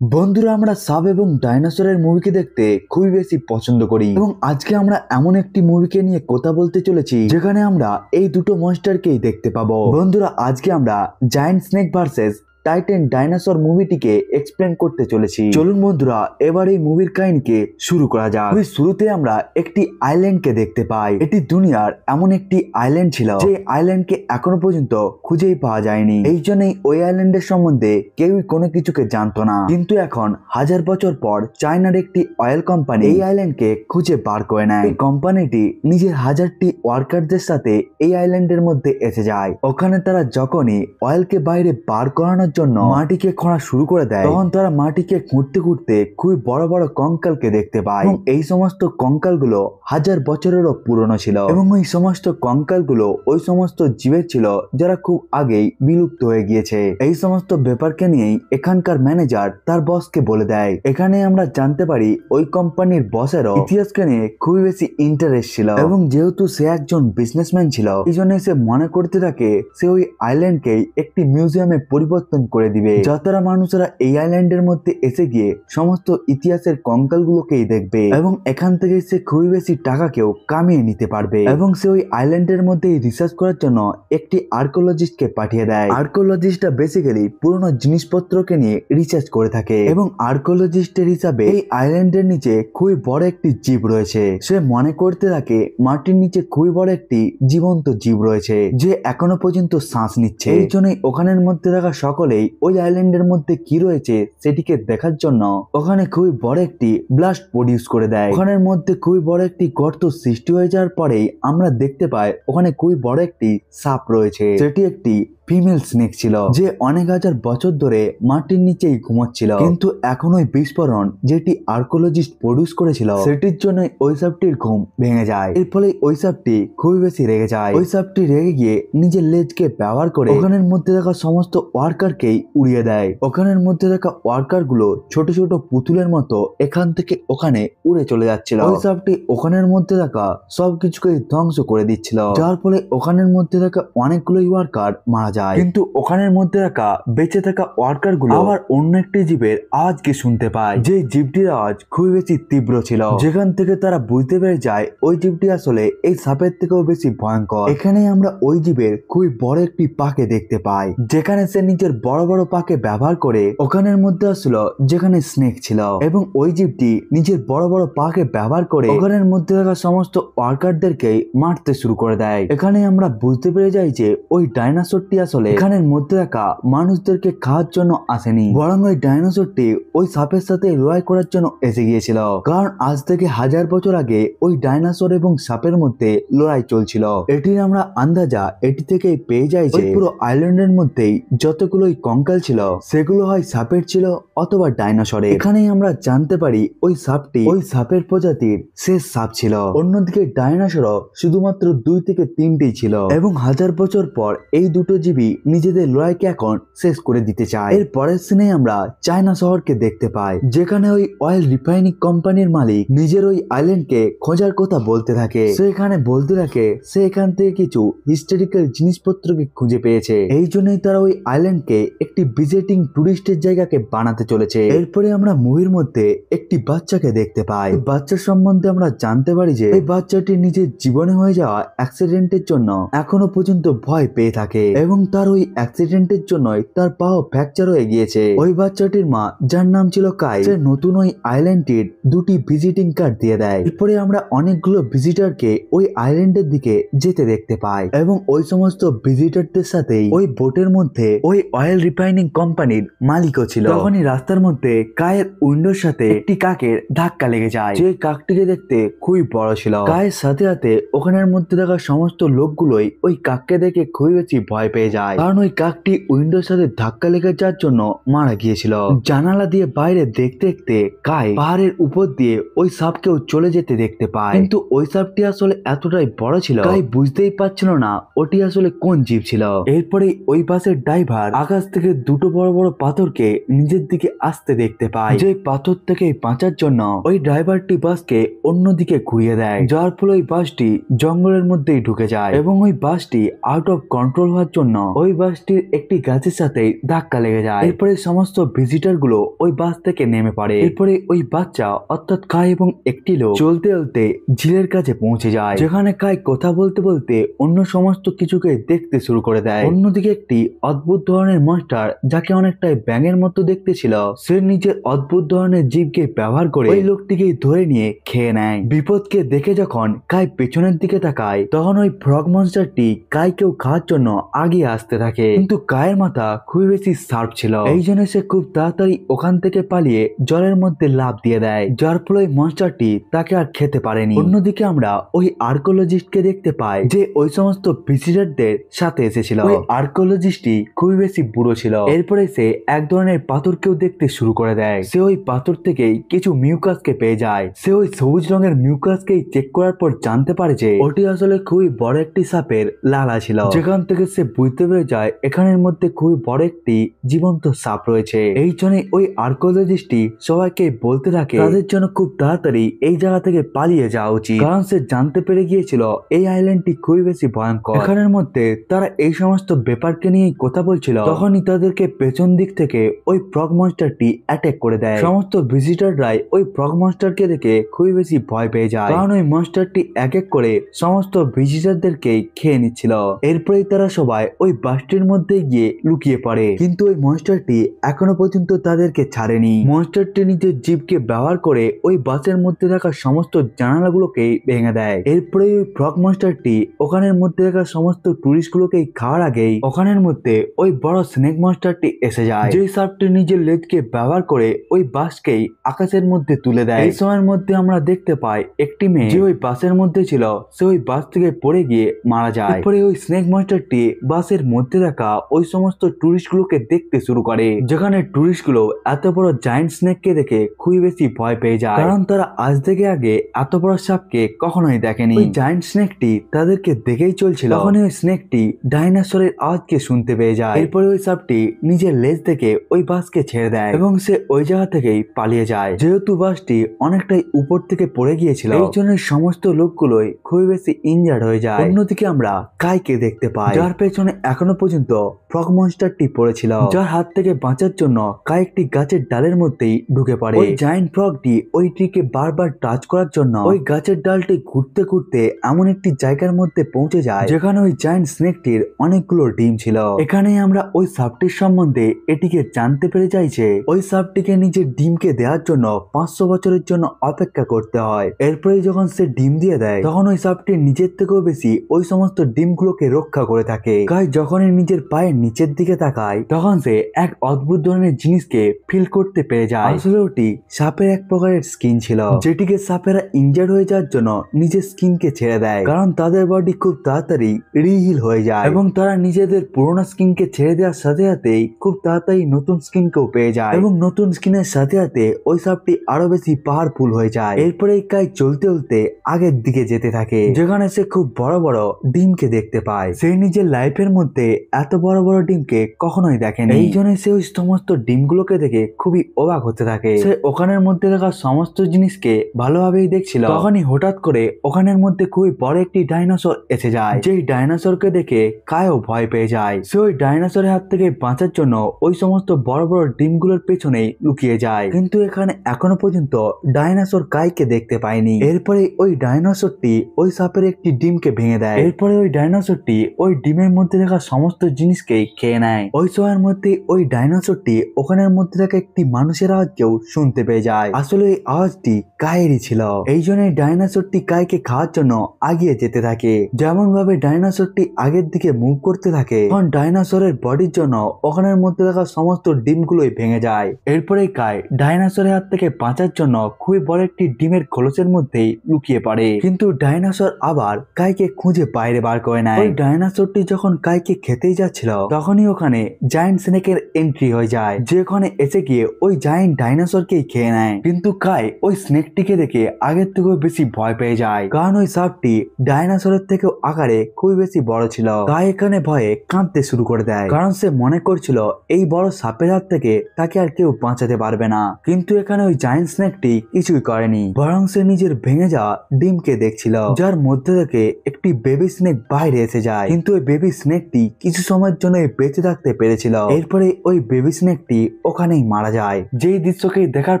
বন্ধুরা, আমরা সাপ এবং ডাইনোসরের মুভিকে দেখতে খুবই বেশি পছন্দ করি এবং আজকে আমরা এমন একটি মুভিকে নিয়ে কথা বলতে চলেছি যেখানে আমরা এই দুটো মনস্টারকেই দেখতে পাবো। বন্ধুরা, আজকে আমরা giant snake versus titan dinosaur মুভিটিকে এক্সপ্লেন করতে চলেছি। চলুন বন্ধুরা, এবার এই মুভির কাহিনীকে শুরু করা যাক। শুরুতে আমরা একটি আইল্যান্ডকে দেখতে পাই। এটি দুনিয়ার এমন একটি আইল্যান্ড ছিল যে আইল্যান্ডকে এখনো পর্যন্ত খুঁজেই পাওয়া যায়নি। এই জন্যই ওই আইল্যান্ডের সম্বন্ধে কেউই কোনো কিছুকে জানতো না। কিন্তু এখন 1000 বছর পর চায়নার একটি অয়েল কোম্পানি এই আইল্যান্ডকে খুঁজে বার করে নেয়। এই কোম্পানিটি নিজের 1000টি ওয়ার্কারদের সাথে এই আইল্যান্ডের মধ্যে এসে যায়। ওখানে তারা যখনই অয়েলকে বাইরে বার করানোর জন্য মাটিকে খোঁড়া শুরু করে দেয়, তখন তারা মাটিকে খুঁড়তে খুঁড়তে খুবই বড় বড় কঙ্কালকে দেখতে পায় এবং এই সমস্ত কঙ্কালগুলো 1000 বছরেরও পুরনো ছিল এবং ওই সমস্ত কঙ্কালগুলো ওই সমস্ত জীবের ছিল যারা খুব আগেই বিলুপ্ত হয়ে গিয়েছে। এই সমস্ত ব্যাপারকে নিয়েই এখানকার ম্যানেজার তার বসকে বলে দেয়। এখানে আমরা জানতে পারি ওই কোম্পানির বসেরও ইতিহাসকে নিয়ে খুবই বেশি ইন্টারেস্ট ছিল এবং যেহেতু সে একজন বিজনেসম্যান ছিল, এই জন্য সে মনে করতে থাকে সে ওই আইল্যান্ডকে একটি মিউজিয়ামে পরিবর্তন করে দিবে, যারা মানুষরা এই আইল্যান্ডের মধ্যে এসে গিয়ে সমস্ত ইতিহাসের কঙ্কালগুলোকেই দেখবে এবং এখান থেকে সে খুবই বেশি টাকাকেও কামিয়ে নিতে পারবে। এবং সে ওই আইল্যান্ডের মধ্যে রিসার্চ করার জন্য একটি আর্কিওলজিস্টকে পাঠিয়ে দেয়। আর্কিওলজিস্টটা বেসিক্যালি পুরনো জিনিসপত্রকে নিয়ে রিসার্চ করে থাকে এবং আর্কিওলজিস্টের হিসাবে এই আইল্যান্ডের নিচে খুবই বড় একটি জীব রয়েছে। সে মনে করতে থাকে মাটির নিচে খুবই বড় একটি জীবন্ত জীব রয়েছে যে এখনো পর্যন্ত শ্বাস নিচ্ছে। এই জন্যই ওখানের মধ্যে থাকা সকলেই ওই আইল্যান্ডের মধ্যে কি রয়েছে সেটিকে দেখার জন্য ওখানে খুবই বড় একটি ব্লাস্ট প্রডিউস করে দেয়। ওখানের মধ্যে খুবই বড় একটি গর্ত সৃষ্টি হয়ে যাওয়ার পরেই আমরা দেখতে পাই ওখানে খুবই বড় একটি সাপ রয়েছে, যেটি একটি ফিমেল স্নেক ছিল যে অনেক হাজার বছর ধরে মাটির নিচেই ঘুমাচ্ছিল। কিন্তু এখন ওই বিস্ফোরণ যেটি আর্কিওলজিস্ট প্রডিউস করেছিল সেটির জন্য ওই সাপটির ঘুম ভেঙে যায়। এর ফলে ওই সাপটি খুবই বেশি রেগে যায়। ওই সাপটি রেগে গিয়ে নিজের লেজকে ব্যবহার করে ওখানের মধ্যে থাকা সমস্ত ওয়ার্কারকেই উড়িয়ে দেয়। ওখানের মধ্যে থাকা ওয়ার্কার গুলো ছোট ছোট পুতুলের মতো এখান থেকে ওখানে উড়ে চলে যাচ্ছিল। ওই সাপটি ওখানের মধ্যে থাকা সবকিছুকে ধ্বংস করে দিচ্ছিল, যার ফলে ওখানের মধ্যে থাকা অনেকগুলো ওয়ার্কার মারা যায়। কিন্তু ওখানের মধ্যে থাকা বেঁচে থাকা ওয়ার্কার গুলো আবার অন্য একটি জীবের আওয়াজকে শুনতে পায়, যে জীবটির আওয়াজ খুবই বেশি তীব্র ছিল, যেখান থেকে তারা বুঝতে পেরে যায় ওই জীবটি আসলে এই সাপের থেকেও বেশি ভয়ঙ্কর। এখানেই আমরা ওই জীবের খুবই বড় একটি পাকে দেখতে পাই, যেখানে সে নিজের বড় বড় পাকে ব্যবহার করে ওখানের মধ্যে আসলো যেখানে স্নেক ছিল এবং ওই জীবটি নিজের বড় বড় পাকে ব্যবহার করে ওখানের মধ্যে থাকা সমস্ত ওয়ার্কারদেরকে মারতে শুরু করে দেয়। এখানে আমরা বুঝতে পেরে যাই যে ওই ডাইনোসরটি আসলে এখানের মধ্যে থাকা মানুষদেরকে খাওয়ার জন্য আসেনি, বরং ওই ডাইনোসরটি ওই সাপের সাথে লড়াই করার জন্য এসে গিয়েছিল। কারণ আজ থেকে 1000 বছর আগে ওই ডাইনোসর এবং সাপের মধ্যে লড়াই চলছিল। এটির আমরা আন্দাজা এটি থেকে পেয়ে যাই যে পুরো আইল্যান্ডের মধ্যেই যতগুলো কঙ্কাল ছিল সেগুলো হয় সাপের ছিল অথবা ডাইনোসরের। এখানেই আমরা জানতে পারি ওই সাপটি ওই সাপের প্রজাতির শেষ সাপ ছিল। অন্যদিকে ডাইনোসরও শুধুমাত্র 2 থেকে 3টি ছিল এবং 1000 বছর পর এই দুটো জীবী নিজেদের লড়াইকে এখন শেষ করে দিতে চায়। এর পরের সিনে আমরা চায়না শহরকে দেখতে পাই, যেখানে ওই অয়েল রিফাইনিং কোম্পানির মালিক নিজের ওই আইল্যান্ডকে খোঁজার কথা বলতে থাকে। সে এখানে বলতে থাকে সে এখান থেকে কিছু হিস্টোরিক্যাল জিনিসপত্রকে খুঁজে পেয়েছে, এই জন্যই তারা ওই আইল্যান্ডকে একটি ভিজিটিং টুরিস্টের জায়গাকে বানাতে চলেছে। এরপরে আমরা মুভির মধ্যে একটি বাচ্চাকে দেখতে পাই। বাচ্চার সম্বন্ধে আমরা জানতে পারি যে এই বাচ্চাটি নিজের জীবনে হয়ে যাওয়া অ্যাক্সিডেন্টের জন্য এখনো পর্যন্ত ভয় পেয়ে থাকে এবং তার ওই অ্যাক্সিডেন্টের জন্যই তার পাও ফ্র্যাকচার হয়ে গিয়েছে। ওই বাচ্চাটির মা, যার নাম ছিল কাই, সে নতুন ওই আইল্যান্ডটির 2টি ভিজিটিং কার্ড দিয়ে দেয়। এরপরে আমরা অনেকগুলো ভিজিটরকে ওই আইল্যান্ডের দিকে যেতে দেখতে পাই এবং ওই সমস্ত ভিজিটরদের সাথেই ওই বোটের মধ্যে ওই অয়েল রিফাইনিং কোম্পানির মালিকও ছিল। তখনই রাস্তার মধ্যে কায়ের উইন্ডোর সাথে একটি কাকের ধাক্কা লেগে যায়, যে কাকটিকে দেখতে খুবই বড় ছিল। কায়ের সাথে সাথে ওখানের মধ্যে থাকা সমস্ত লোকগুলোই ওই কাককে দেখে খুবই বেশি ভয় পেয়ে যায়, কারণ ওই কাকটি উইন্ডোর সাথে ধাক্কা লেগে যাওয়ার জন্য মারা গিয়েছিল। জানালা দিয়ে বাইরে দেখতে দেখতে কাই পাহাড়ের উপর দিয়ে ওই সাপকেও চলে যেতে দেখতে পায়, কিন্তু ওই সাপটি আসলে এতটাই বড় ছিল কাই বুঝতেই পারছিল না ওটি আসলে কোন জীব ছিল। এরপরে ওই বাসের ড্রাইভার আকাশ থেকে দুটো বড় বড় পাথরকে নিজের দিকে আসতে দেখতে পায়, যে পাথর থেকে বাঁচার জন্য ওই ড্রাইভারটি বাসকে অন্যদিকে ঘুরিয়ে দেয়, যার ফলে ওই বাসটি জঙ্গলের মধ্যেই ঢুকে যায় এবং ওই বাসটি আউট অফ কন্ট্রোল হওয়ার জন্য ওই বাসটির একটি গাছের সাথে ধাক্কা লেগে যায়। এরপরে সমস্ত ভিজিটর গুলো ওই বাস থেকে নেমে পড়ে। এরপরে ওই বাচ্চা অর্থাৎ কাই এবং একটি লোক চলতে চলতে ঝিলের কাছে পৌঁছে যায়, যেখানে কাই কথা বলতে বলতে অন্য সমস্ত কিছুকে দেখতে শুরু করে দেয়। অন্যদিকে একটি অদ্ভুত ধরনের মনস্টার, যাকে অনেকটাই ব্যাঙের মতো দেখতে ছিল, সে নিজের অদ্ভুত ধরনের জীবকে ব্যবহার করে ওই লোকটিকে ধরে নিয়ে খেয়ে নেয়। বিপদকে দেখে যখন কাই পেছনের দিকে তাকায়, তখন ওই ফ্রগ মনস্টারটি কাইকেও খাওয়ার জন্য আগিয়ে আসতে থাকে। কিন্তু কায়ের মাথা খুবই বেশি শার্প ছিল, এই জন্য সে খুব তাড়াতাড়ি ওখান থেকে পালিয়ে জলের মধ্যে লাফ দিয়ে দেয়, যার ফলে ওই মনস্টারটি তাকে আর খেতে পারেনি। অন্যদিকে আমরা ওই আর্কোলজিস্টকে দেখতে পাই, যে ওই সমস্ত ভিজিটরদের সাথে এসেছিল। ওই আর্কোলজিস্টটি খুবই বেশি বুড়ো ছিল। এরপরে সে এক ধরনের পাথরকেও দেখতে শুরু করে দেয়। সে ওই পাথর থেকেই কিছু মিউকাসকে পেয়ে যায়। সে ওই সবুজ রঙের মিউকাসকেই চেক করার পর জানতে পারে যে ওটি আসলে খুবই বড় একটি সাপের লালা ছিল, যেখান থেকে সে বুঝতে পেরে যায় এখানের মধ্যে খুবই বড় একটি জীবন্ত সাপ রয়েছে। এই জন্য ওই আর্কোলজিস্টটি সবাইকে বলতে থাকে তাদের জন্য খুব তাড়াতাড়ি এই জায়গা থেকে পালিয়ে যাওয়া উচিত, কারণ সে জানতে পেরে গিয়েছিল এই আইল্যান্ডটি খুবই বেশি ভয়ঙ্কর। এখানের মধ্যে তারা এই সমস্ত ব্যাপারকে নিয়ে কথা বলছিল, তখনই তাদেরকে পেছন দিক থেকে ওই ফ্রগ মনস্টারটি অ্যাটাক করে দেয়। সমস্ত ভিজিটররাই ওই ফ্রগ মনস্টারকে দেখে খুবই বেশি ভয় পেয়ে যায়, কারণ ওই মনস্টারটি এক এক করে সমস্ত ভিজিটরদেরকে খেয়ে নিচ্ছিল। এরপরেই তারা সবাই ওই বাসটির মধ্যে গিয়ে লুকিয়ে পড়ে, কিন্তু ওই মনস্টারটি এখনো পর্যন্ত তাদেরকে ছাড়েনি। মনস্টারটি নিজের জীবকে ব্যবহার করে ওই বাসের মধ্যে থাকা সমস্ত জানালাগুলোকে ভেঙে দেয়। এরপরে ওই ফ্রগ মনস্টারটি ওখানের মধ্যে থাকা সমস্ত টুরিস্ট গুলোকে খাওয়ার আগেই ওখানের মধ্যে ওই বড় স্নেক মনস্টারটি এসে যায়, যে সাপটি নিজের লেজকে ব্যবহার করে ওই বাসকেই আকাশের মধ্যে তুলে দেয়। এই সময়ের মধ্যে আমরা দেখতে পাই একটি মেয়ে, যে ওই বাসের মধ্যে ছিল, সে ওই বাস থেকে পড়ে গিয়ে মারা যায়। এরপরে ওই স্নেক মনস্টারটি বাসের মধ্যে থাকা ওই সমস্ত টুরিস্ট গুলোকে দেখতে শুরু করে, যেখানে টুরিস্ট গুলো এত বড় জায়ান্ট স্নেককে দেখে খুবই বেশি ভয় পেয়ে যায়, কারণ তারা আজ থেকে আগে এত বড় সাপকে কখনোই দেখেনি। ওই জায়ান্ট স্নেকটি তাদেরকে দেখেই চলছিল, তখনই ওই স্নেকটি ডাইনোসরের আওয়াজকে শুনতে পেয়ে যায়। এরপরে ওই সাপটি নিজের লেজ থেকে ওই বাসকে ছেড়ে দেয় এবং সে ওই জায়গা থেকেই পালিয়ে যায়। যেহেতু বাসটি অনেকটাই উপর থেকে পড়ে গিয়েছিল, এই জন্য সমস্ত লোকগুলোই খুবই বেশি ইনজার্ড হয়ে যায়। অন্যদিকে আমরা কাইকে দেখতে পাই, যার পেছনে এখনো পর্যন্ত ফ্রগ মনস্টারটি পড়েছিল, যার হাত থেকে বাঁচার জন্য কাই একটি গাছের ডালের মধ্যেই ঢুকে পড়ে। ওই জায়ান্ট ফ্রগটি ওই ট্রিকে বারবার টাচ করার জন্য ওই গাছের ডালটি ঘুরতে ঘুরতে এমন একটি জায়গার মধ্যে পৌঁছে যায়, যেখানে ওই জায়ান্ট স্নেকটির অনেকগুলো ডিম ছিল। এখানে আমরা ওই সাপটির সম্বন্ধে এটিকে জানতে পেরে যাই যে ওই সাপটিকে নিজের ডিমকে দেওয়ার জন্য 500 বছরের জন্য অপেক্ষা করতে হয়। এরপরে যখন সে ডিম দিয়ে দেয়, তখন ওই সাপটি নিজের থেকেও বেশি ওই সমস্ত ডিমগুলোকে রক্ষা করে থাকে। গাই যখনই নিজের পায়ের নিচের দিকে তাকায়, তখন সে এক অদ্ভুত ধরনের জিনিসকে ফিল করতে পেরে যায়। আসলে ওটি সাপের এক প্রকারের স্কিন ছিল, যেটিকে সাপেরা ইনজার্ড হয়ে যাওয়ার জন্য নিজের স্কিনকে ছেড়ে দেয়, কারণ তাদের বডি খুব তাড়াতাড়ি রিহিল হয়ে যায় এবং তারা নিজেদের পুরোনো স্কিনকে ছেড়ে দেওয়ার সাথে সাথেই খুব তাড়াতাড়ি নতুন স্কিনকেও পেয়ে যায় এবং নতুন স্কিনের সাথে সাথে ওই সাপটি আরো বেশি পাওয়ারফুল হয়ে যায়। এরপরে কাই চলতে চলতে আগের দিকে যেতে থাকে, যেখানে সে খুব বড় বড় ডিমকে দেখতে পায়। সে নিজের লাইফের মধ্যে এত বড় বড় ডিমকে কখনোই দেখেনি, এই জন্য সে ওই সমস্ত ডিমগুলোকে দেখে খুবই অবাক হতে থাকে। সে ওখানের মধ্যে থাকা সমস্ত জিনিসকে ভালোভাবেই দেখছিল, তখনই হঠাৎ করে ওখানের মধ্যে খুবই বড় একটি ডাইনোসর এসে যায়, যেই ডাইনোসরকে দেখে কায়ও ভয় পেয়ে যায়। সে ওই ডাইনোসরের হাত থেকে বাঁচার জন্য ওই সমস্ত বড় বড় ডিমগুলোর পেছনেই লুকিয়ে যায়, কিন্তু এখানে এখনো পর্যন্ত ডাইনোসর কাইকে দেখতে পায়নি। এরপরে ওই ডাইনোসরটি ওই সাপের একটি ডিমকে ভেঙে দেয়। এরপরে ওই ডাইনোসরটি ওই ডিমের মধ্যে থাকা সমস্ত জিনিসকে খেয়ে নেয়। ওই সময়ের মধ্যে ওই ডাইনোসরটি ওখানের মধ্যে থাকা একটি মানুষের আওয়াজকেও শুনতে পেয়ে যায়। আসলে এই আওয়াজটি কায়েরই ছিল, এই জন্য ডাইনোসরটি কাইকে খাওয়ার জন্য আগিয়ে যেতে থাকে। যেমন ভাবে ডাইনোসরটি আগের দিকে মুভ করতে থাকে, তখন ডাইনোসরের বডির জন্য ওখানের মধ্যে থাকা সমস্ত ডিমগুলোই ভেঙে যায়। এরপরে কাই ডাইনোসরের হাত থেকে বাঁচার জন্য খুবই বড় একটি ডিমের খোলসের মধ্যেই লুকিয়ে পড়ে, কিন্তু ডাইনোসর আবার কাইকে খুঁজে বাইরে বার করে নেয়। ওই ডাইনোসরটি যখন কাইকে খেতেই যাচ্ছিল, তখনই ওখানে জায়ান্ট স্নেকের এন্ট্রি হয়ে যায়, যে ওখানে এসে গিয়ে ওই জায়ান্ট ডাইনোসরকেই খেয়ে নেয়। কিন্তু কাই ওই স্নেকটিকে দেখে আগের থেকেও বেশি ভয় পেয়ে যায়, কারণ ওই সাপটি ডাইনোসরের থেকেও আকারে খুবই বেশি বড় ছিল। কাই এখানে ভয়ে কাঁদতে শুরু করে দেয়, কারণ সে মনে করছিল এই বড় সাপের হাত থেকে তাকে আর কেউ বাঁচাতে পারবে না। কিন্তু এখানে ওই জায়ান্ট স্নেকটি কিছুই করেনি, বরং সে নিজের ভেঙে যাওয়া ডিমকে দেখছিল, যার মধ্যে থেকে একটি বেবি স্নেক বাইরে এসে যায়। কিন্তু ওই বেবি স্নেকটি স্নেকটি কিছু সময়ের জন্য বেঁচে থাকতে পেরেছিল। এরপরে ওই বেবি স্নেকটি ওখানেই মারা যায়। যেই দৃশ্যকে দেখার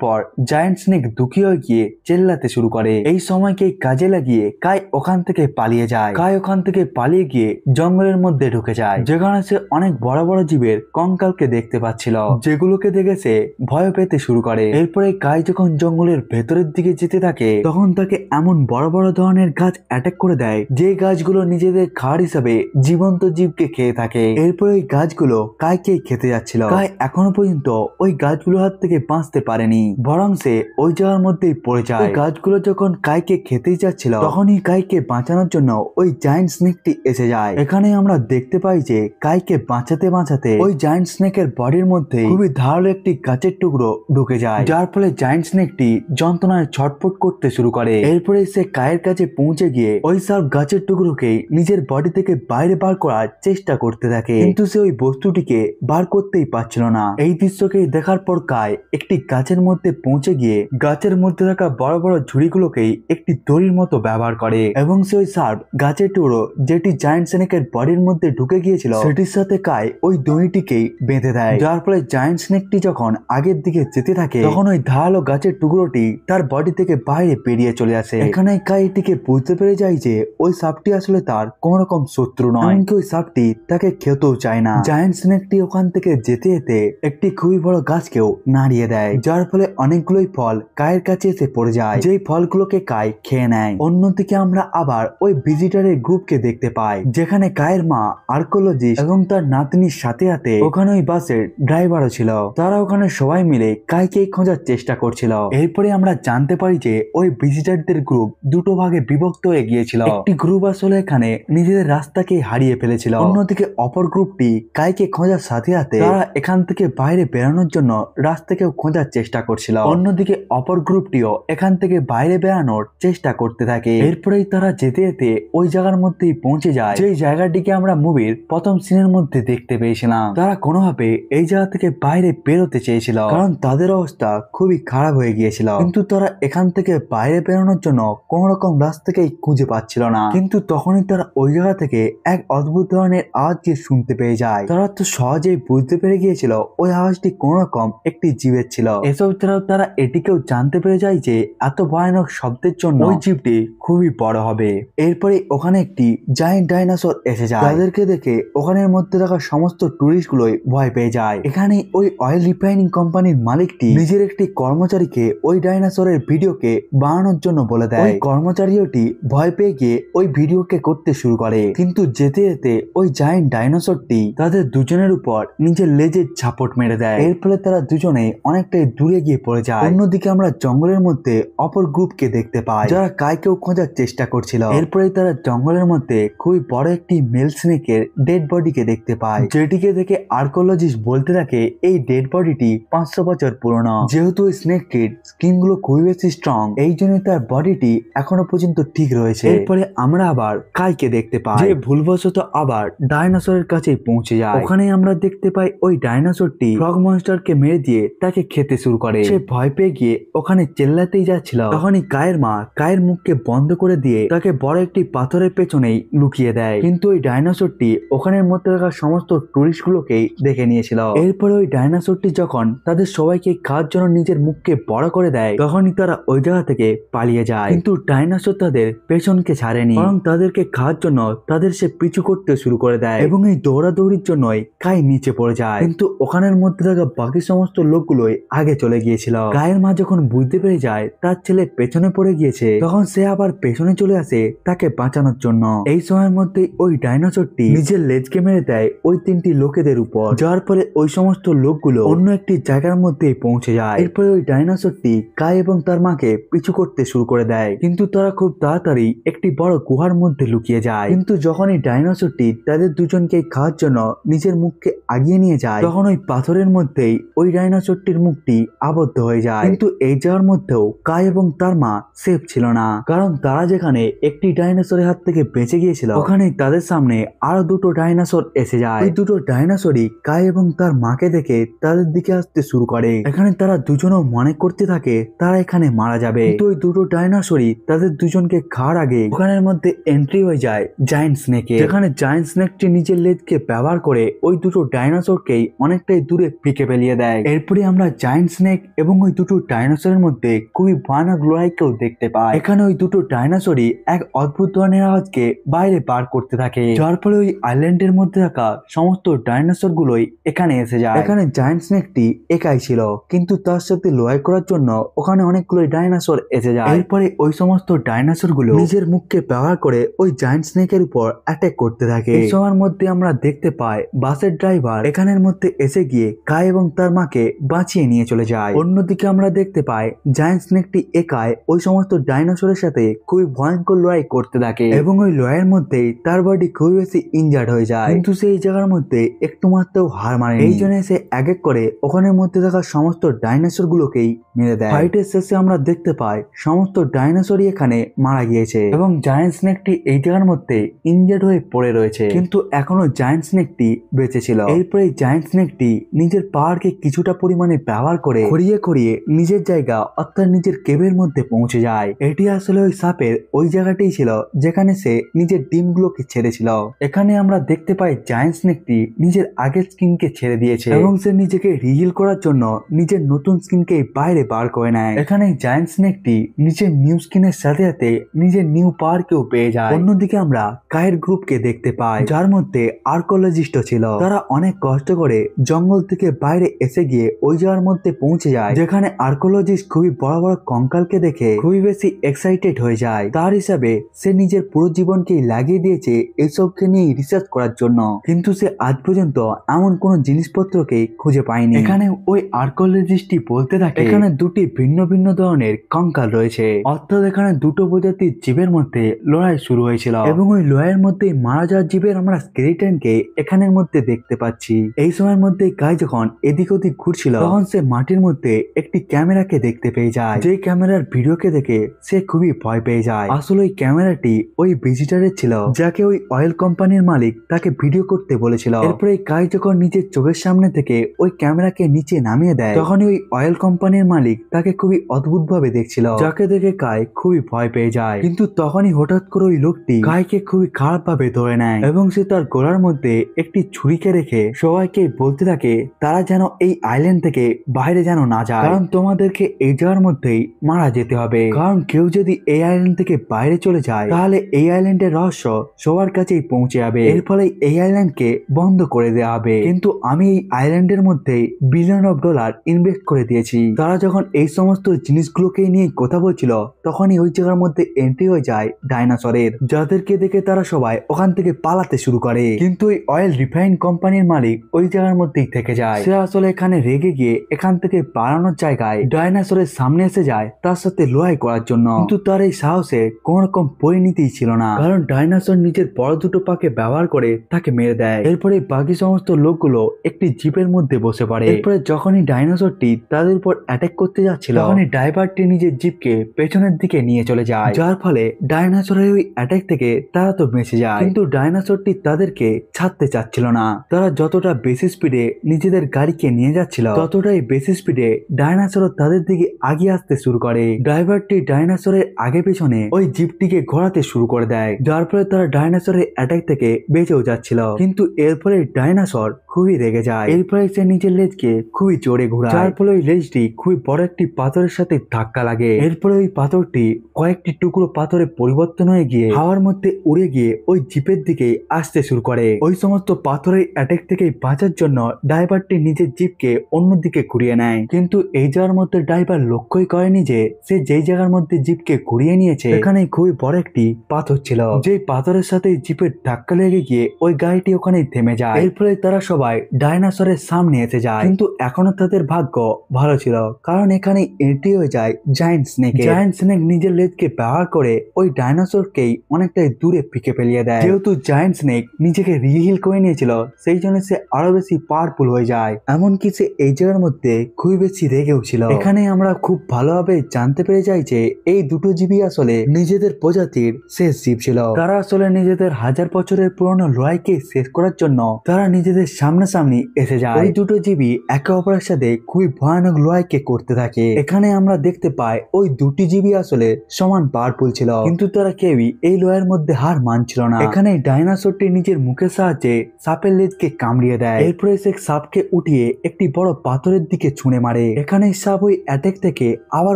পর জায়ান্ট স্নেক দুঃখী হয়ে গিয়ে চেল্লাতে শুরু করে। এই সময়কে কাজে লাগিয়ে কাই ওখান থেকে পালিয়ে যায়। কাই ওখান থেকে পালিয়ে গিয়ে জঙ্গলের মধ্যে ঢুকে যায়, যেখানে সে অনেক বড় বড় জীবের কঙ্কালকে দেখতে পাচ্ছিল, যেগুলোকে দেখে সে ভয় পেতে শুরু করে। এরপরে কাই যখন জঙ্গলের ভেতরের দিকে যেতে থাকে তখন তাকে এমন বড় বড় ধরনের গাছ অ্যাটাক করে দেয়, যে গাছগুলো নিজেদের খাবার হিসাবে জীবন্ত জীবকে খেয়ে থাকে। এরপরে ওই গাছগুলো কাইকে খেতে যাচ্ছিল। কাই এখনো পর্যন্ত ওই গাছগুলোর হাত থেকে বাঁচতে পারেনি, বরং সে ওই জায়গার মধ্যেই পড়ে যায়। গাছগুলো যখন কাইকে খেতেই যাচ্ছিল তখনই কাইকে বাঁচানোর জন্য ওই জায়ান্ট স্নেকটি এসে যায়। এখানে আমরা দেখতে পাই যে কাইকে বাঁচাতে বাঁচাতে ওই জায়ান্ট স্নেকের বডির মধ্যে খুবই ধারালো একটি গাছের টুকরো ঢুকে যায়, যার ফলে জায়ান্ট স্নেকটি যন্ত্রণায় ছটফট করতে শুরু করে। এরপরে সে কায়ের কাছে পৌঁছে গিয়ে ওই সব গাছের টুকরোকে নিজের বডি থেকে বাইরে বার করার চেষ্টা করতে থাকে, কিন্তু সে ওই বস্তুটিকে বার করতেই পারছিল না। এই দৃশ্যকে দেখার পর কাই একটি গাছের মধ্যে পৌঁছে গিয়ে গাছের মধ্যে থাকা বড় বড় ঝুড়িগুলোকেই একটি দড়ির মতো ব্যবহার করে এবং সে ওই সার্প গাছের টুকরো যেটি জায়ান্ট স্নেকের বডির মধ্যে ঢুকে গিয়েছিল সেটির সাথে কাই ওই দড়িটিকেই বেঁধে দেয়, যার ফলে জায়ান্ট স্নেকটি যখন আগের দিকে যেতে থাকে তখন ওই ধারালো গাছের টুকরোটি তার বডি থেকে বাইরে বেরিয়ে চলে আসে। এখানে কাই এটিকে বুঝতে পেরে যায় যে ওই সাপটি আসলে তার কোন রকম শত্রু নয়, এমনকি ওই সাপটি তাকে খেতেও চায় না। জায়ান্ট স্নেকটি ওখান থেকে যেতে যেতে একটি খুবই বড় গাছকেও নাড়িয়ে দেয়, যার ফলে অনেকগুলোই ফল কায়ের কাছে এসে পড়ে যায়, যেই ফলগুলোকে কাই খেয়ে নেয়। অন্যদিকে আমরা আবার ওই ভিজিটারের গ্রুপকে দেখতে পাই, যেখানে কায়ের মা আর্কোলজিস্ট এবং তার নাতনির সাথে সাথে ওখানে ওই বাসের ড্রাইভারও ছিল। তারা ওখানে সবাই মিলে কাইকে খোঁজার চেষ্টা করছিল। এরপরে আমরা জানতে পারি যে ওই ভিজিটারদের গ্রুপ দুটো ভাগে বিভক্ত হয়ে গিয়েছিল। একটি গ্রুপ আসলে এখানে নিজেদের রাস্তাকে হারিয়ে ফেলেছিল, অন্যদিকে অপর গ্রুপটি কাইকে খোঁজার সাথে সাথে তারা এখান থেকে বাইরে বেরানোর জন্য রাস্তাকেও খোঁজার চেষ্টা করছিল। অন্যদিকে অপর গ্রুপটিও এখান থেকে বাইরে বেরানোর চেষ্টা করতে থাকে। এরপরেই তারা যেতে যেতে ওই জায়গার মধ্যেই পৌঁছে যায়, যে জায়গাটিকে আমরা মুভির প্রথম সিনের মধ্যে দেখতে পেয়েছিলাম। তারা কোনোভাবে এই জায়গা থেকে বাইরে বেরোতে চেয়েছিল, কারণ তাদের অবস্থা খুবই খারাপ হয়ে গিয়েছিল, কিন্তু তারা এখান থেকে বাইরে বেরোনোর জন্য কোন রকম রাস্তাকেই খুঁজে পাচ্ছিল না। কিন্তু তখনই তারা ওই জায়গা থেকে এক অদ্ভুত ধরনের আওয়াজকে শুনতে পেয়ে যায়। তারা তো সহজেই বুঝতে পেরে গিয়েছিল ওই আওয়াজটি কোন রকম একটি জীবের ছিল। এসব ছাড়াও তারা এটিকেও জানতে পেরে যায় যে এত ভয়ানক শব্দের জন্য ওই জীবটি খুবই বড় হবে। এরপরে ওখানে একটি জায়ান্ট ডাইনোসর এসে যায়, তাদেরকে দেখে ওখানের মধ্যে থাকা সমস্ত টুরিস্ট গুলোই ভয় পেয়ে যায়। এখানে ওই অয়েল রিফাইনিং কোম্পানির মালিকটি নিজের একটি কর্মচারীকে ওই ডাইনোসরের ভিডিওকে বানানোর জন্য বলে দেয়। ওই কর্মচারীটি ভয় পেয়ে গিয়ে ওই ভিডিওকে করতে শুরু করে, কিন্তু যেতে যেতে ওই জায়ান্ট ডাইনোসরটি তাদের দুজনের উপর নিজের লেজের ঝাপট মেরে দেয়। এর ফলে তারা দুজনে অনেকটাই দূরে গিয়ে পড়ে যায়। অন্যদিকে আমরা জঙ্গলের মধ্যে অপর গ্রুপকে দেখতে পাই, যারা কাইকেও খোঁজার চেষ্টা করছিল। এরপরে তারা জঙ্গলের মধ্যে খুবই বড় একটি মেল স্নেকের ডেড বডিকে দেখতে পায়, যেটিকে দেখে আর্কোলজিস্ট বলতে থাকে এই ডেড বডিটি 500 বছর পুরনো। যেহেতু ওই স্নেকটির স্কিন গুলো খুবই বেশি স্ট্রং, এই জন্য তার বডিটি এখনো পর্যন্ত ঠিক রয়েছে। এরপরে আমরা আবার কাইকে দেখতে পাই, যে ভুলবশত আবার ডাইনোসরের কাছে পৌঁছে যায়। ওখানে আমরা দেখতে পাই ওই ডাইনোসরটি ফ্রগ মনস্টারকে মেরে দিয়ে তাকে খেতে শুরু করে। সে ভয় পেয়ে গিয়ে ওখানে চেল্লাতেই যাচ্ছিল, তখনই কায়ের মা কায়ের মুখকে বন্ধ করে দিয়ে তাকে বড় একটি পাথরের পেছনেই লুকিয়ে দেয়। কিন্তু ওই ডাইনোসরটি ওখানের মধ্যে থাকা সমস্ত টুরিস্ট গুলোকেই দেখে নিয়েছিল। এরপরে ওই ডাইনোসরটি যখন তাদের সবাইকে খাওয়ার জন্য নিজের মুখকে বড় করে দেয়, তখনই তারা ওই জায়গা থেকে পালিয়ে যায়। কিন্তু ডাইনোসর তাদের পেছনকে ছাড়েনি, বরং তাদেরকে খাওয়ার জন্য তাদের সে পিছু করতে শুরু করে দেয়, এবং এই দৌড়াদৌড়ির জন্যই কাই নিচে পড়ে যায়। কিন্তু ওখানের মধ্যে থাকা বাকি সমস্ত লোকগুলোই আগে চলে গিয়েছিল। কায়ের মা যখন বুঝতে পেরে যায় তার ছেলে পেছনে পড়ে গিয়েছে, তখন সে আবার পেছনে চলে আসে তাকে বাঁচানোর জন্য। এই সময়ের মধ্যে ওই ডাইনোসরটি নিজের লেজকে মেরে দেয় ওই 3টি লোকেদের উপর, যার ফলে ওই সমস্ত লোকগুলো অন্য একটি জায়গার মধ্যে পৌঁছে যায়। এরপরে ওই ডাইনোসরটি কাই এবং তার মাকে পিছু করতে শুরু করে দেয়, কিন্তু তারা খুব তাড়াতাড়ি একটি বড় গুহার মধ্যে লুকিয়ে যায়। কিন্তু যখন এই ডাইনোসরটি তাদের দুজনকে খাওয়ার জন্য নিজের মুখকে আগিয়ে নিয়ে যায়, তখন ওই পাথরের মধ্যেই ওই ডাইনোসরটির মুখটি আবদ্ধ হয়ে যায়। কিন্তু এই জায়গার মধ্যেও কাই এবং তার মা সেফ ছিল না, কারণ তারা যেখানে একটি ডাইনোসরের হাত থেকে বেঁচে গিয়েছিল, ওখানে তাদের সামনে আরো দুটো ডাইনোসর এসে যায়। এই দুটো ডাইনোসরই কাই এবং তার মাকে দেখে তাদের দিকে আসতে শুরু করে। এখানে তারা দুজনও মনে করতে থাকে তারা এখানে মারা যাবে, কিন্তু ওই দুটো ডাইনোসরই তাদের দুজনকে খাওয়ার আগে ওখানের মধ্যে এন্ট্রি হয়ে যায় জায়ান্ট স্নেকের, যেখানে জায়ান্ট স্নেকটি নিজের লেজকে ব্যবহার করে ওই দুটো ডাইনোসরকেই অনেকটাই দূরে ফিকে ফেলিয়ে দেয়। এরপরে আমরা জায়ান্ট স্নেক এবং ওই দুটো ডাইনোসরের মধ্যে খুবই ভয়ানক লড়াইকেও দেখতে পাই। এখানে ওই দুটো ডাইনোসরই এক অদ্ভুত ধরনের আওয়াজকে বাইরে বার করতে থাকে, যার ফলে ওই আইল্যান্ডের মধ্যে থাকা সমস্ত ডাইনোসর গুলোই এখানে এসে যায়। এখানে জায়ান্ট স্নেকটি একাই ছিল, কিন্তু তার সাথে লড়াই করার জন্য ওখানে অনেকগুলো ডাইনোসর এসে যায়। এরপরে ওই সমস্ত ডাইনোসর গুলো নিজের মুখকে ব্যবহার করে ওই জায়ান্ট স্নেকের উপর অ্যাটাক করতে থাকে। এই সময়ের মধ্যে আমরা দেখতে পাই বাসের ড্রাইভার এখানের মধ্যে এসে গিয়ে কাই এবং তার মাকে বাঁচিয়ে নিয়ে চলে যায়। অন্যদিকে আমরা দেখতে পাই জায়ান্ট স্নেকটি একাই ওই সমস্ত ডাইনোসরের সাথে খুবই ভয়ঙ্কর লড়াই করতে থাকে এবং ওই লড়াইয়ের মধ্যেই তার বডি খুবই বেশি ইনজার্ড হয়ে যায়, কিন্তু সেই জায়গার মধ্যে একটু মাত্রও হার মারে। এই জন্য সে এক এক করে ওখানের মধ্যে থাকা সমস্ত ডাইনোসর গুলোকেই মেরে দেয়। ফাইটের শেষে আমরা দেখতে পাই সমস্ত ডাইনোসরই এখানে মারা গিয়েছে এবং জায়ান্ট স্নেকটি এই জায়গার মধ্যে ইনজার্ড হয়ে পড়ে রয়েছে, কিন্তু এখনো জায়ান্ট স্নেকটি বেঁচে ছিল। এরপরে জায়ান্ট স্নেকটি নিজের পাওয়ারকে কিছুটা পরিমাণে ব্যবহার করে খড়িয়ে খড়িয়ে নিজের জায়গা অর্থাৎ নিজের কেবের মধ্যে পৌঁছে যায়। এটি আসলে ওই সাপের ওই জায়গাটাই ছিল যেখানে সে নিজের ডিমগুলোকে ছেড়েছিল। এখানে আমরা দেখতে পাই জায়ান্ট স্নেকটি নিজের আগের স্কিনকে ছেড়ে দিয়েছে এবং সে নিজেকে রিহিল করার জন্য নিজের নতুন স্কিনকে বাইরে বার করে নেয়। এখানে জায়ান্ট স্নেকটি নিজের নিউ স্কিনের সাথে সাথে নিজের নিউ পাওয়ারকেও পেয়ে যায়। অন্যদিকে আমরা কায়ের গ্রুপকে দেখতে পাই, যার মধ্যে আর্কোলজিস্ট ছিল। তারা অনেক কষ্ট করে জঙ্গল থেকে বাইরে এসে গিয়ে ওই জায়গার মধ্যে পৌঁছে যায়, যেখানে আর্কোলজিস্ট খুবই বড় বড় কঙ্কালকে দেখে খুবই বেশি এক্সাইটেড হয়ে যায়। তার হিসাবে সে নিজের পুরো জীবনকেই লাগিয়ে দিয়েছে এসবকে নিয়ে রিসার্চ করার জন্য, কিন্তু সে আজ পর্যন্ত এমন কোন জিনিসপত্রকে খুঁজে পায়নি। এখানে ওই আর্কোলজিস্টটি বলতে থাকে এখানে দুটি ভিন্ন ভিন্ন ধরনের কঙ্কাল রয়েছে, অর্থাৎ এখানে দুটো প্রজাতির জীবের মধ্যে লড়াই শুরু হয়েছিল এবং ওই লড়াইয়ের মধ্যে মারা যাওয়া জীবের আমরা স্কেলিটনকে এখানের মধ্যে দেখতে পাচ্ছি। এই সময়ের মধ্যে গাই যখন এদিক ওদিক ঘুরছিল তখন সে মাটির মধ্যে একটি ক্যামেরাকে দেখতে পেয়ে যায়, যে ক্যামেরার ভিডিওকে দেখে সে খুবই ভয় পেয়ে যায়। আসলে ওই ক্যামেরাটি ওই ভিজিটারের ছিল, যাকে ওই অয়েল কোম্পানির মালিক তাকে ভিডিও করতে বলেছিল। এরপরে গাই যখন নিজের চোখের সামনে থেকে ওই ক্যামেরাকে নিচে নামিয়ে দেয়, তখনই ওই অয়েল কোম্পানির মালিক তাকে খুবই অদ্ভুত ভাবে দেখছিল, যাকে দেখে গাই খুবই ভয় পেয়ে যায়। কিন্তু তখনই হঠাৎ করে ওই লোকটি গাইকে খুবই খারাপ ভাবে ধরে নেয় এবং সে তার গলার মধ্যে একটি ছুরিকে রেখে সবাইকে বলতে থাকে তারা যেন এই আইল্যান্ড থেকে বাইরে যেন না যায়, কারণ তোমাদেরকে এই জায়গার মধ্যেই মারা যেতে হবে। কারণ কেউ যদি এই আইল্যান্ড থেকে বাইরে চলে যায় তাহলে এই আইল্যান্ডের রহস্য সবার কাছেই পৌঁছে যাবে, এর ফলে এই আইল্যান্ডকে বন্ধ করে দেওয়া হবে। কিন্তু আমি এই আইল্যান্ডের মধ্যে বিলিয়ন অফ ডলার ইনভেস্ট করে দিয়েছি। তারা যখন এই সমস্ত জিনিসগুলোকে নিয়ে কথা বলছিল তখনই ওই জায়গার মধ্যে এন্ট্রি হয়ে যায় ডাইনোসরের, যাদেরকে দেখে তারা সবাই ওখান থেকে পালাতে শুরু করে। কিন্তু ওই অয়েল রিফাইন কোম্পানির মালিক ওই জায়গার মধ্যেই থেকে যায়। সে আসলে এখানে রেগে গিয়ে এখান থেকে পালানোর জায়গায় ডাইনোসরের সামনে এসে যায় তার সাথে লড়াই করার জন্য, কিন্তু তার এই সাহসে কোন রকম পরিণতি ছিল না, কারণ ডাইনোসর নিজের বড় দুটো পাকে ব্যবহার করে তাকে মেরে দেয়। এরপরে বাকি সমস্ত লোকগুলো একটি জিপের মধ্যে বসে পড়ে। এরপরে যখনই ডাইনোসরটি তাদের উপর অ্যাটাক করতে যাচ্ছিল তখনই ড্রাইভারটি নিজের জিপকে পেছনের দিকে নিয়ে চলে যায়, যার ফলে ডাইনোসরের ওই অ্যাটাক থেকে তারা তো বেঁচে যায়। কিন্তু ডাইনোসরটি তাদেরকে ছাড়তে চাচ্ছিল না। তারা যতটা বেশি স্পিডে নিজেদের গাড়িকে নিয়ে যাচ্ছিল ততটাই বেশি স্পিডে ডাইনোসর তাদের দিকে আগিয়ে আসতে শুরু করে। ড্রাইভারটি ডাইনোসরের আগে পেছনে ওই জিপটিকে ঘোরাতে শুরু করে দেয়, যার ফলে তারা ডাইনোসরের অ্যাটাক থেকে বেঁচেও যাচ্ছিল। কিন্তু এরপরে ডাইনোসর খুবই রেগে যায়। এরপরে সে নিজের লেজকে খুবই জোরে ঘোরায়, যার ফলে ওই লেজটি খুবই বড় একটি পাথরের সাথে ধাক্কা লাগে। এরপরে ওই পাথরটি কয়েকটি টুকরো পাথরে পরিবর্তন হয়ে গিয়ে হাওয়ার মধ্যে উড়ে গিয়ে ওই জিপের দিকে আসতে শুরু করে। ওই সমস্ত পাথরের অ্যাটাক থেকে বাঁচার জন্য ড্রাইভারটি নিজের জিপকে অন্যদিকে ঘুরিয়ে নেয়, কিন্তু এই জায়গার মধ্যে ড্রাইভার লক্ষ্যই করেনি যে সে যেই জায়গার মধ্যে জিপকে ঘুরিয়ে নিয়েছে এখানে খুবই বড় একটি পাথর ছিল, যেই পাথরের সাথে জিপের ধাক্কা লেগে গিয়ে ওই গাড়িটি ওখানে থেমে যায়। এরপরে তারা সবাই ডাইনোসরের সামনে এসে যায়, কিন্তু এখনো তাদের ভাগ্য ভালো ছিল, কারণ এখানে এন্ট্রি হয়ে যায় জায়ান্ট স্নেক। জায়ান্ট স্নেক নিজের লেজকে ব্যবহার করে ওই ডাইনোসরকেই অনেকটাই দূরে ফিকে ফেলিয়ে দেয়। যেহেতু জায়ান্ট স্নেক নিজেকে রিহিল করে নিয়েছিল সেই জন্য সে আরো বেশি পাওয়ারফুল হয়ে যায়, এমনকি সে এই জায়গার মধ্যে খুবই বেশি রেগেও ছিল। এখানে আমরা খুব ভালোভাবে জানতে পেরে যাই যে এই দুটো জীবই আসলে নিজেদের প্রজাতির শেষ জীব ছিল। তারা আসলে নিজেদের হাজার বছরের পুরনো লড়াইকে শেষ করার জন্য তারা নিজেদের সামনাসামনি এসে যায়। ওই দুটো জীবই একে অপরের সাথে খুবই ভয়ানক লড়াইকে করতে থাকে। এখানে আমরা দেখতে পাই ওই দুটি জীবই আসলে সমান পাওয়ারফুল ছিল, কিন্তু তারা কেউই এই লড়াইয়ের মধ্যে হার মানছিল না। এখানে ডাইনোসর ডাইনোসরটি নিজের মুখের সাহায্যে সাপের লেজকে কামড়িয়ে দেয়। এরপরে সে সাপকে উঠিয়ে একটি বড় পাথরের দিকে ছুঁড়ে মারে। এখানে সাপ ওই অ্যাটাক থেকে আবার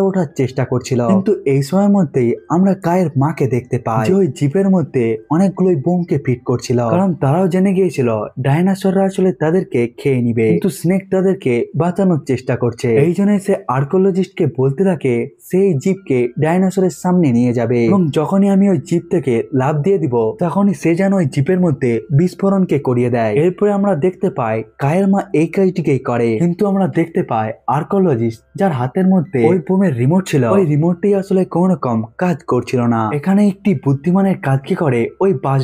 ওঠার চেষ্টা করছিল, কিন্তু এই সময়ের মধ্যেই আমরা কায়ের মাকে দেখতে পাই যে ওই জিপের মধ্যে অনেকগুলোই বোমকে ফিট করছিল, কারণ তারাও জেনে গিয়েছিল ডাইনোসররা আসলে তাদেরকে খেয়ে নিবে, কিন্তু স্নেক তাদেরকে বাঁচানোর চেষ্টা করছে। এই জন্য সে আর্কোলজিস্টকে বলতে থাকে সেই জিপকে ডাইনোসরের সামনে নিয়ে যাবে, এবং যখনই আমি ওই জিপ থেকে লাফ দিয়ে দিব তখনই সে যেন ওই জিপের মধ্যে বিস্ফোরণকে করিয়ে দেয়। এরপরে আমরা দেখতে পাই কায়ের মা এই কাজটিকেই করে, কিন্তু আমরা দেখতে পাই আর্কোলজিস্ট যার হাতের মধ্যে ওই বোমের রিমোট ছিল, ওই রিমোটটি আসলে কোন রকম কাজ করছিল না। এখানে একটি বুদ্ধিমানের কাজ কি করে ওই বাস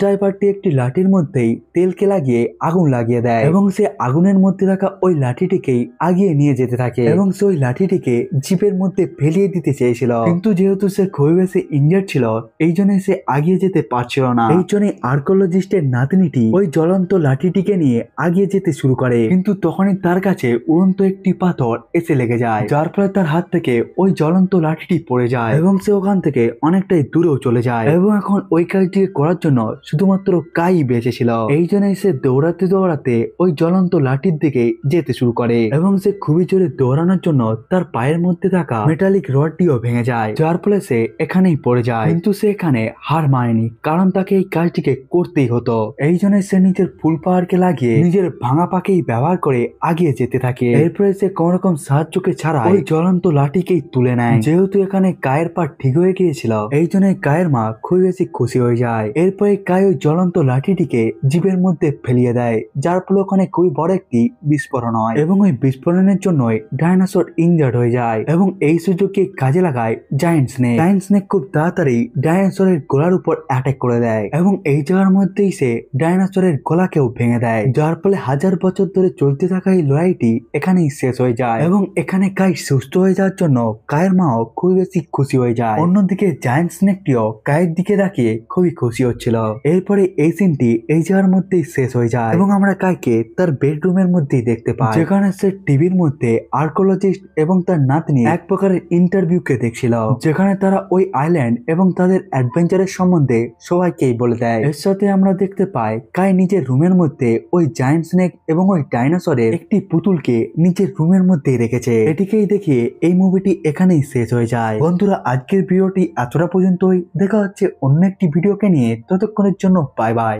ড্রাইভারটি একটি লাঠির মধ্যেই তেলকে লাগিয়ে আগুন লাগিয়ে দেয়, এবং সে আগুনের মধ্যে থাকা ওই লাঠিটিকেই আগিয়ে নিয়ে যেতে থাকে, এবং সে ওই লাঠিটিকে জিপের মধ্যে ফেলিয়ে দিতে চেয়েছিল, কিন্তু যেহেতু সে খুবই বেশি ইনজার্ড ছিল এই জন্য সে আগিয়ে যেতে পারছিল না। এই জন্য আর্কোলজিস্টের নাতনিটি ওই জ্বলন্ত লাঠিটিকে নিয়ে আগিয়ে যেতে শুরু করে, কিন্তু তখনই তার কাছে উড়ন্ত একটি পাথর এসে লেগে যায়, যার ফলে তার হাত থেকে ওই জ্বলন্ত লাঠিটি পড়ে যায়, এবং সে ওখান থেকে অনেকটাই দূরেও চলে যায়। এবং এখন ওই কাজটি করার জন্য শুধুমাত্র কাই বেঁচে ছিল। এই জন্য সে দৌড়াতে দৌড়াতে ওই জ্বলন্ত লাঠির দিকে যেতে শুরু করে, এবং সে খুবই জোরে দৌড়ানোর জন্য তার পায়ের মধ্যে থাকা মেটালিক রডটিও ভেঙে যায়, যার ফলে সে এখানেই পড়ে যায়। কিন্তু সে এখানে হার মানেনি, কারণ তাকে এই কাজটিকে করতেই হতো। এই জন্য সে নিজের ফুল পাওয়ারকে লাগিয়ে নিজের ভাঙা পাকেই ব্যবহার করে আগিয়ে যেতে থাকে। এরপরে সে কোন রকম সাহায্যকে ছাড়া ওই জ্বলন্ত লাঠিকেই তুলে নেয়। যেহেতু এখানে কায়ের পা ঠিক হয়ে গিয়েছিল এই জন্য কায়ের মা খুবই বেশি খুশি হয়ে যায়। এরপরে কায় ওই জ্বলন্ত লাঠিটিকে জিপের মধ্যে ফেলিয়ে দেয়, যার ফলে ওখানে খুবই বড় একটি বিস্ফোরণ হয়, এবং ওই বিস্ফোরণের জন্যই ডাইনোসর ইনজার্ড হয়ে যায়, এবং এই সুযোগকে কাজে লাগায় জায়ান্ট স্নেক খুব তাড়াতাড়ি ডাইনোসরের গলার উপর অ্যাটাক করে দেয়, এবং এই জায়গার মধ্যেই সে ডাইনোসরের গলাকেও ভেঙে দেয়, যার ফলে হাজার বছর ধরে চলতে থাকা এই লড়াইটি এখানেই শেষ হয়ে যায়, এবং এখানে কাই সুস্থ হয়ে যাওয়ার জন্য কায়ের মাও খুবই বেশি খুশি হয়ে যায়। অন্যদিকে জায়ান্ট স্নেকটিও কায়ের দিকে তাকিয়ে খুবই খুশি হচ্ছিল। এরপরে এই সিনটি এই জায়গার মধ্যেই শেষ হয়ে যায়, এবং আমরা কাইকে তার বেডরুমের মধ্যেই দেখতে পাই, যেখানে সে টিভির মধ্যে আর্কোলজিস্ট এবং তার নাতনি এক প্রকারের ইন্টারভিউকে দেখছিল, যেখানে তারা ওই আইল্যান্ড এবং তাদের অ্যাডভেঞ্চারের সম্বন্ধে সবাইকেই বলে দেয়। এর সাথে আমরা দেখতে পাই কাই নিজের রুমের মধ্যে ওই জায়ান্ট স্নেক এবং ওই ডাইনোসরের একটি পুতুলকে নিজের রুমের মধ্যেই রেখেছে। এটিকেই দেখিয়ে এই মুভিটি এখানেই শেষ হয়ে যায়। বন্ধুরা, আজকের ভিডিওটি এতটা পর্যন্তই। দেখা হচ্ছে অন্য একটি ভিডিওকে নিয়ে, ততক্ষণের জন্য বাই বাই।